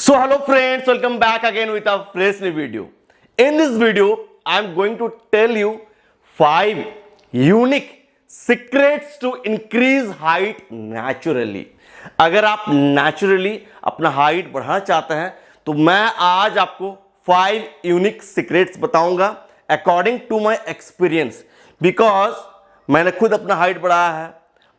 So hello friends, welcome back again with a fresh new video. In this video, I am going to tell you 5 unique secrets to increase height naturally. अगर आप naturally अपना height बढ़ाना चाहते हैं तो मैं आज आपको 5 unique secrets बताऊंगा according to my experience, because मैंने खुद अपना height बढ़ाया है।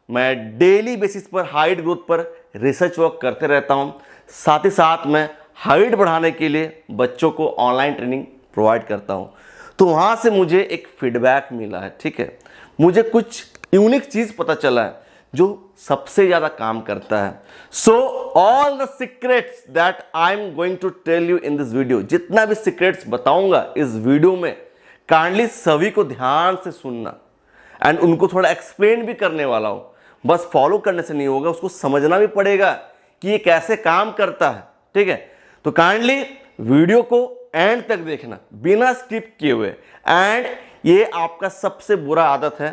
मैं डेली बेसिस पर हाइट ग्रोथ पर रिसर्च वर्क करते रहता हूं। साथ ही साथ मैं हाइट बढ़ाने के लिए बच्चों को ऑनलाइन ट्रेनिंग प्रोवाइड करता हूं। तो वहां से मुझे एक फीडबैक मिला है, ठीक है। मुझे कुछ यूनिक चीज़ पता चला है जो सबसे ज़्यादा काम करता है। So all the secrets that I am going to tell you in this video, जितना भी सीक्रेट्स बताऊंगा इस वीडियो में, काइंडली सभी को ध्यान से सुनना एंड उनको थोड़ा एक्सप्लेन भी करने वाला हूं। बस फॉलो करने से नहीं होगा, उसको समझना भी पड़ेगा कि ये कैसे काम करता है, ठीक है। तो काइंडली वीडियो को एंड तक देखना बिना स्किप किए हुए। एंड ये आपका सबसे बुरा आदत है,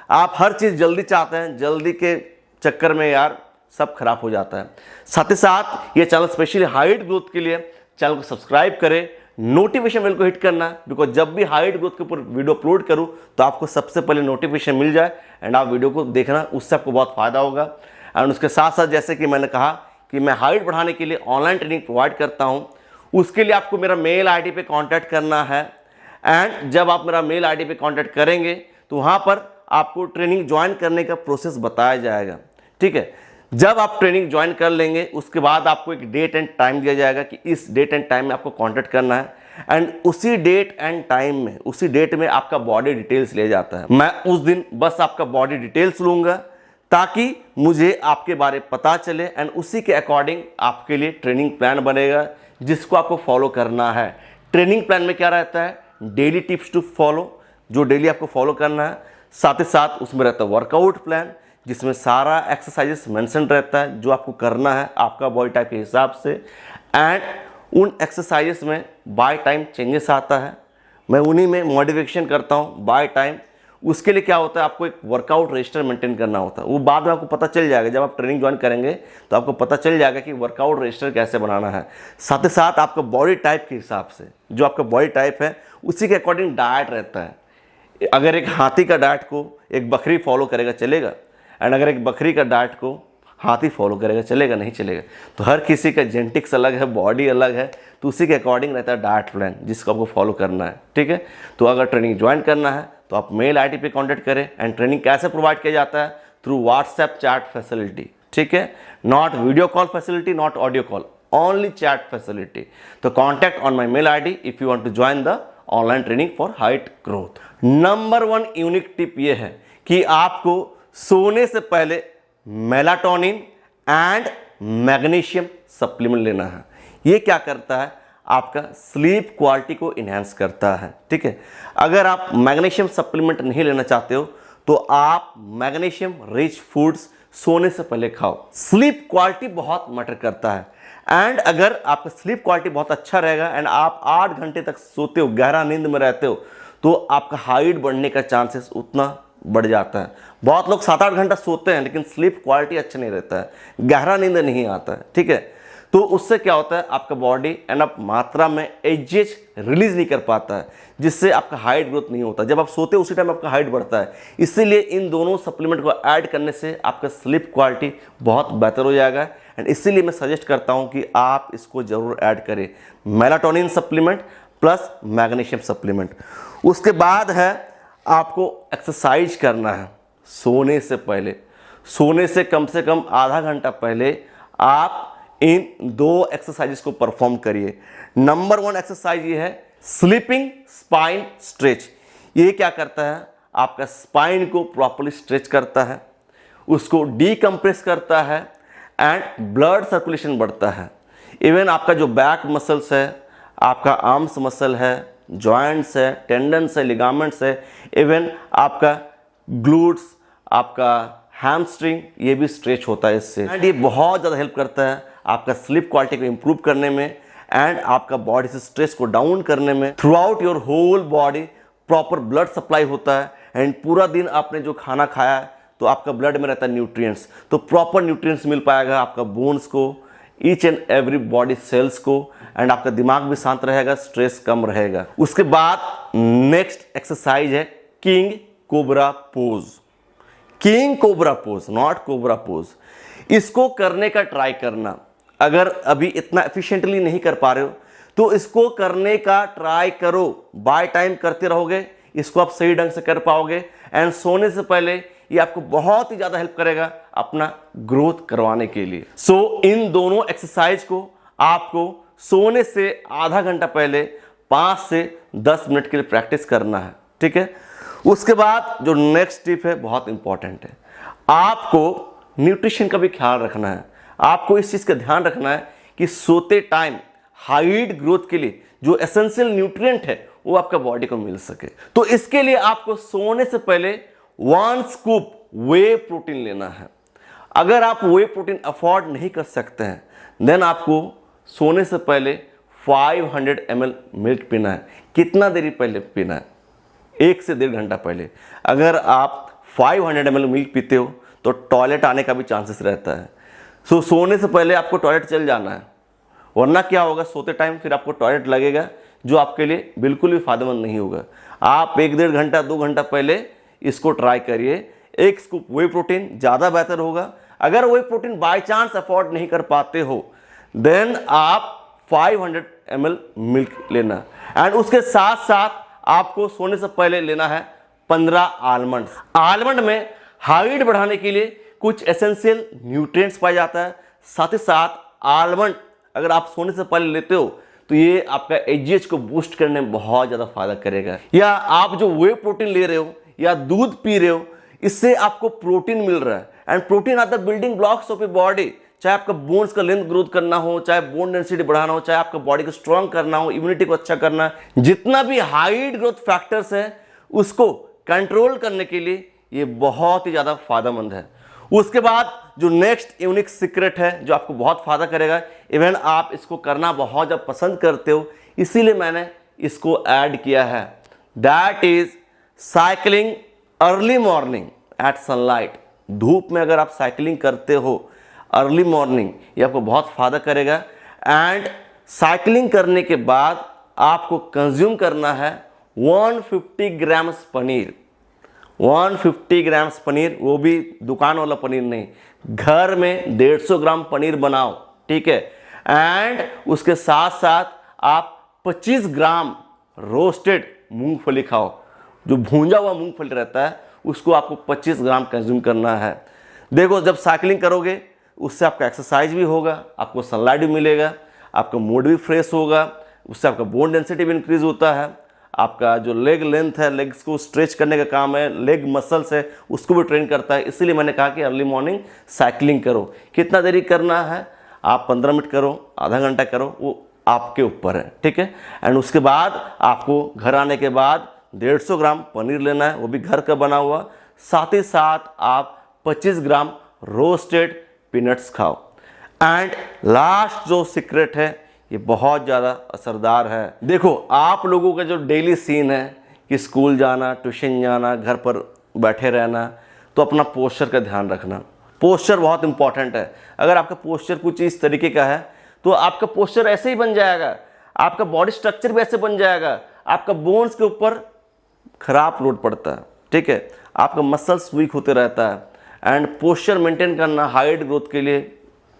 आप हर चीज़ जल्दी चाहते हैं, जल्दी के चक्कर में यार सब खराब हो जाता है। साथ ही साथ ये चैनल स्पेशली हाइट ग्रोथ के लिए, चैनल को सब्सक्राइब करें, नोटिफिकेशन बेल को हिट करना, बिकॉज जब भी हाइट ग्रोथ के ऊपर वीडियो अपलोड करूं तो आपको सबसे पहले नोटिफिकेशन मिल जाए एंड आप वीडियो को देखना, उससे आपको बहुत फायदा होगा। एंड उसके साथ साथ जैसे कि मैंने कहा कि मैं हाइट बढ़ाने के लिए ऑनलाइन ट्रेनिंग प्रोवाइड करता हूं, उसके लिए आपको मेरा मेल आईडी पे कांटेक्ट करना है। एंड जब आप मेरा मेल आईडी पे कांटेक्ट करेंगे तो वहां पर आपको ट्रेनिंग ज्वाइन करने का प्रोसेस बताया जाएगा, ठीक है। जब आप ट्रेनिंग ज्वाइन कर लेंगे उसके बाद आपको एक डेट एंड टाइम दिया जाएगा कि इस डेट एंड टाइम में आपको कांटेक्ट करना है। एंड उसी डेट एंड टाइम में, उसी डेट में आपका बॉडी डिटेल्स लिया जाता है। मैं उस दिन बस आपका बॉडी डिटेल्स लूंगा ताकि मुझे आपके बारे में पता चले एंड उसी के अकॉर्डिंग आपके लिए ट्रेनिंग प्लान बनेगा जिसको आपको फॉलो करना है। ट्रेनिंग प्लान में क्या रहता है? डेली टिप्स टू फॉलो, जो डेली आपको फॉलो करना है। साथ ही साथ उसमें रहता है वर्कआउट प्लान, जिसमें सारा एक्सरसाइजेस मेंशन रहता है जो आपको करना है आपका बॉडी टाइप के हिसाब से। एंड उन एक्सरसाइजेस में बाय टाइम चेंजेस आता है, मैं उन्हीं में मॉडिफिकेशन करता हूँ बाय टाइम। उसके लिए क्या होता है, आपको एक वर्कआउट रजिस्टर मेंटेन करना होता है। वो बाद में आपको पता चल जाएगा, जब आप ट्रेनिंग ज्वाइन करेंगे तो आपको पता चल जाएगा कि वर्कआउट रजिस्टर कैसे बनाना है। साथ ही साथ आपका बॉडी टाइप के हिसाब से, जो आपका बॉडी टाइप है उसी के अकॉर्डिंग डाइट रहता है। अगर एक हाथी का डाइट को एक बकरी फॉलो करेगा चलेगा, एंड अगर एक बकरी का डाइट को हाथी फॉलो करेगा चलेगा? नहीं चलेगा। तो हर किसी का जेनेटिक्स अलग है, बॉडी अलग है, तो उसी के अकॉर्डिंग रहता है डाइट प्लान जिसको आपको फॉलो करना है, ठीक है। तो अगर ट्रेनिंग ज्वाइन करना है तो आप मेल आईडी पे कांटेक्ट करें। एंड ट्रेनिंग कैसे प्रोवाइड किया जाता है? थ्रू व्हाट्सएप चैट फैसिलिटी, ठीक है। Not video call facility, not audio call, only chat facility. तो contact on my mail ID if you want to join the online training for height growth. Number 1 unique tip ये है कि आपको सोने से पहले मेलाटोनिन एंड मैग्नीशियम सप्लीमेंट लेना है। ये क्या करता है? आपका स्लीप क्वालिटी को इन्हांस करता है, ठीक है। अगर आप मैग्नीशियम सप्लीमेंट नहीं लेना चाहते हो तो आप मैग्नीशियम रिच फूड्स सोने से पहले खाओ। स्लीप क्वालिटी बहुत मैटर करता है। एंड अगर आपका स्लीप क्वालिटी बहुत अच्छा रहेगा एंड आप 8 घंटे तक सोते हो, गहरा नींद में रहते हो, तो आपका हाइट बढ़ने का चांसेस उतना बढ़ जाता है। बहुत लोग 7-8 घंटा सोते हैं लेकिन स्लीप क्वालिटी अच्छा नहीं रहता है, गहरा नींद नहीं आता है, ठीक है। तो उससे क्या होता है, आपका बॉडी एंड आप मात्रा में एजीएच रिलीज नहीं कर पाता है, जिससे आपका हाइट ग्रोथ नहीं होता। जब आप सोते हो उसी टाइम आपका हाइट बढ़ता है। इसीलिए इन दोनों सप्लीमेंट को ऐड करने से आपका स्लीप क्वालिटी बहुत बेहतर हो जाएगा। एंड इसीलिए मैं सजेस्ट करता हूँ कि आप इसको जरूर ऐड करें, melatonin supplement plus magnesium supplement. उसके बाद है आपको एक्सरसाइज करना है सोने से पहले। सोने से कम आधा घंटा पहले आप इन 2 एक्सरसाइजेस को परफॉर्म करिए। नंबर 1 एक्सरसाइज ये है स्लीपिंग स्पाइन स्ट्रेच। ये क्या करता है? आपका स्पाइन को प्रॉपर्ली स्ट्रेच करता है, उसको डीकम्प्रेस करता है एंड ब्लड सर्कुलेशन बढ़ता है। इवन आपका जो बैक मसल्स है, आपका आर्म्स मसल है, जॉइंट्स है, टेंडन्स है, लिगामेंट्स है, इवन आपका ग्लूट्स, आपका हैमस्ट्रिंग, ये भी स्ट्रेच होता है इससे। एंड ये बहुत ज़्यादा हेल्प करता है आपका स्लीप क्वालिटी को इम्प्रूव करने में एंड आपका बॉडी से स्ट्रेस को डाउन करने में। Throughout your whole body proper blood supply होता है एंड पूरा दिन आपने जो खाना खाया है तो आपका ब्लड में रहता है न्यूट्रिएंट्स, तो प्रॉपर न्यूट्रिएंट्स मिल पाएगा आपका बोन्स को, each and every body cells को, एंड आपका दिमाग भी शांत रहेगा, स्ट्रेस कम रहेगा। उसके बाद नेक्स्ट एक्सरसाइज है king cobra pose. King cobra pose, not cobra pose. इसको करने का ट्राई करना। अगर अभी इतना एफिशिएंटली नहीं कर पा रहे हो तो इसको करने का ट्राई करो। बाय टाइम करते रहोगे, इसको आप सही ढंग से कर पाओगे, एंड सोने से पहले ये आपको बहुत ही ज्यादा हेल्प करेगा अपना ग्रोथ करवाने के लिए। सो इन दोनों एक्सरसाइज को आपको सोने से आधा घंटा पहले 5 से 10 मिनट के लिए प्रैक्टिस करना है, ठीक है। उसके बाद जो नेक्स्ट टिप है बहुत इंपॉर्टेंट है, आपको न्यूट्रिशन का भी ख्याल रखना है। आपको इस चीज का ध्यान रखना है कि सोते टाइम हाइट ग्रोथ के लिए जो एसेंशियल न्यूट्रिएंट है वो आपका बॉडी को मिल सके। तो इसके लिए आपको सोने से पहले 1 स्कूप वे प्रोटीन लेना है। अगर आप वे प्रोटीन अफोर्ड नहीं कर सकते हैं देन आपको सोने से पहले 500 ml मिल्क पीना है। कितना देरी पहले पीना है? 1 से 1.5 घंटा पहले। अगर आप 500 ml मिल्क पीते हो तो टॉयलेट आने का भी चांसेस रहता है। सो सोने से पहले आपको टॉयलेट चल जाना है, वरना क्या होगा, सोते टाइम फिर आपको टॉयलेट लगेगा जो आपके लिए बिल्कुल भी फायदेमंद नहीं होगा। आप 1-1.5 घंटा 2 घंटा पहले इसको ट्राई करिए। 1 स्कूप वे प्रोटीन ज़्यादा बेहतर होगा। अगर वे प्रोटीन बाय चांस अफोर्ड नहीं कर पाते हो देन आप 500 ml मिल्क लेना, एंड उसके साथ साथ आपको सोने से पहले लेना है 15 आलमंड्स। आलमंड में हाइट बढ़ाने के लिए कुछ एसेंशियल न्यूट्रिएंट्स पाया जाता है। साथ ही साथ आलमंड अगर आप सोने से पहले लेते हो तो ये आपका एजीएच को बूस्ट करने में बहुत ज़्यादा फायदा करेगा। या आप जो वे प्रोटीन ले रहे हो या दूध पी रहे हो, इससे आपको प्रोटीन मिल रहा है, and protein are the building blocks of a body. चाहे आपका बोन्स का लेंथ ग्रोथ करना हो, चाहे बोन डेंसिटी बढ़ाना हो, चाहे आपका बॉडी को स्ट्रांग करना हो, इम्यूनिटी को अच्छा करना, जितना भी हाइट ग्रोथ फैक्टर्स है उसको कंट्रोल करने के लिए ये बहुत ही ज़्यादा फायदेमंद है। उसके बाद जो नेक्स्ट यूनिक सीक्रेट है जो आपको बहुत फायदा करेगा, इवन आप इसको करना बहुत ज़्यादा पसंद करते हो इसीलिए मैंने इसको ऐड किया है, that is cycling early morning at sunlight. धूप में अगर आप साइकिलिंग करते हो अर्ली मॉर्निंग, ये आपको बहुत फायदा करेगा। एंड साइकिलिंग करने के बाद आपको कंज्यूम करना है 150 ग्राम्स पनीर। 150 ग्राम्स पनीर, वो भी दुकान वाला पनीर नहीं, घर में 150 ग्राम पनीर बनाओ, ठीक है। एंड उसके साथ साथ आप 25 ग्राम रोस्टेड मूंगफली खाओ। जो भूंजा हुआ मूंगफली रहता है उसको आपको 25 ग्राम कंज्यूम करना है। देखो, जब साइकिलिंग करोगे उससे आपका एक्सरसाइज भी होगा, आपको सनलाइट भी मिलेगा, आपका मूड भी फ्रेश होगा, उससे आपका बोन डेंसिटी भी इंक्रीज होता है, आपका जो लेग लेंथ है, लेग्स को स्ट्रेच करने का काम है, लेग मसल्स है उसको भी ट्रेन करता है। इसीलिए मैंने कहा कि अर्ली मॉर्निंग साइकिलिंग करो। कितना देरी करना है, आप 15 मिनट करो, आधा घंटा करो, वो आपके ऊपर है, ठीक है। एंड उसके बाद आपको घर आने के बाद 150 ग्राम पनीर लेना है, वो भी घर का बना हुआ। साथ ही साथ आप 25 ग्राम रोस्टेड पीनट्स खाओ। एंड लास्ट जो सीक्रेट है ये बहुत ज़्यादा असरदार है। देखो, आप लोगों का जो डेली सीन है कि स्कूल जाना, ट्यूशन जाना, घर पर बैठे रहना, तो अपना पोस्चर का ध्यान रखना। पोस्चर बहुत इंपॉर्टेंट है। अगर आपका पोस्चर कुछ इस तरीके का है तो आपका पोस्चर ऐसे ही बन जाएगा, आपका बॉडी स्ट्रक्चर भी ऐसे बन जाएगा, आपका बोन्स के ऊपर खराब लोड पड़ता है, ठीक है, आपका मसल्स वीक होते रहता है। एंड पोस्चर मेंटेन करना हाइट ग्रोथ के लिए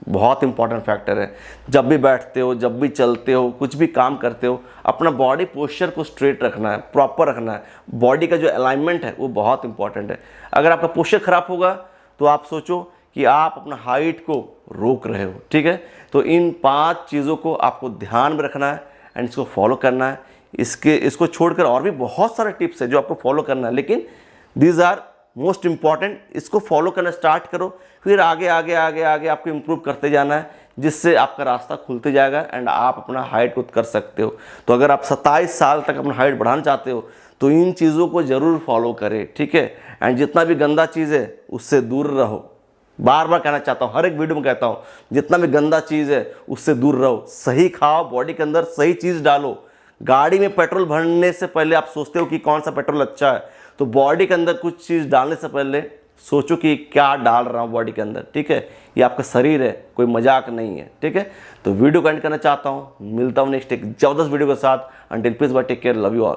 बहुत इंपॉर्टेंट फैक्टर है। जब भी बैठते हो, जब भी चलते हो, कुछ भी काम करते हो, अपना बॉडी पोस्चर को स्ट्रेट रखना है, प्रॉपर रखना है। बॉडी का जो अलाइनमेंट है वो बहुत इंपॉर्टेंट है। अगर आपका पोस्चर खराब होगा तो आप सोचो कि आप अपना हाइट को रोक रहे हो, ठीक है। तो इन 5 चीज़ों को आपको ध्यान में रखना है एंड इसको फॉलो करना है। इसको छोड़कर और भी बहुत सारे टिप्स है जो आपको फॉलो करना है, लेकिन दीज आर मोस्ट इंपॉर्टेंट। इसको फॉलो करना स्टार्ट करो, फिर आगे आगे आगे आगे आपको इम्प्रूव करते जाना है, जिससे आपका रास्ता खुलते जाएगा एंड आप अपना हाइट ग्रोथ कर सकते हो। तो अगर आप 27 साल तक अपना हाइट बढ़ाना चाहते हो तो इन चीज़ों को ज़रूर फॉलो करें, ठीक है। एंड जितना भी गंदा चीज़ है उससे दूर रहो। बार बार कहना चाहता हूँ, हर एक वीडियो में कहता हूँ, जितना भी गंदा चीज़ है उससे दूर रहो। सही खाओ, बॉडी के अंदर सही चीज़ डालो। गाड़ी में पेट्रोल भरने से पहले आप सोचते हो कि कौन सा पेट्रोल अच्छा है, तो बॉडी के अंदर कुछ चीज़ डालने से पहले सोचो कि क्या डाल रहा हूँ बॉडी के अंदर, ठीक है। ये आपका शरीर है, कोई मजाक नहीं है, ठीक है। तो वीडियो को एंड करना चाहता हूँ, मिलता हूँ नेक्स्ट एक जबरदस्त वीडियो के साथ। Until peace bye, take care, love you all.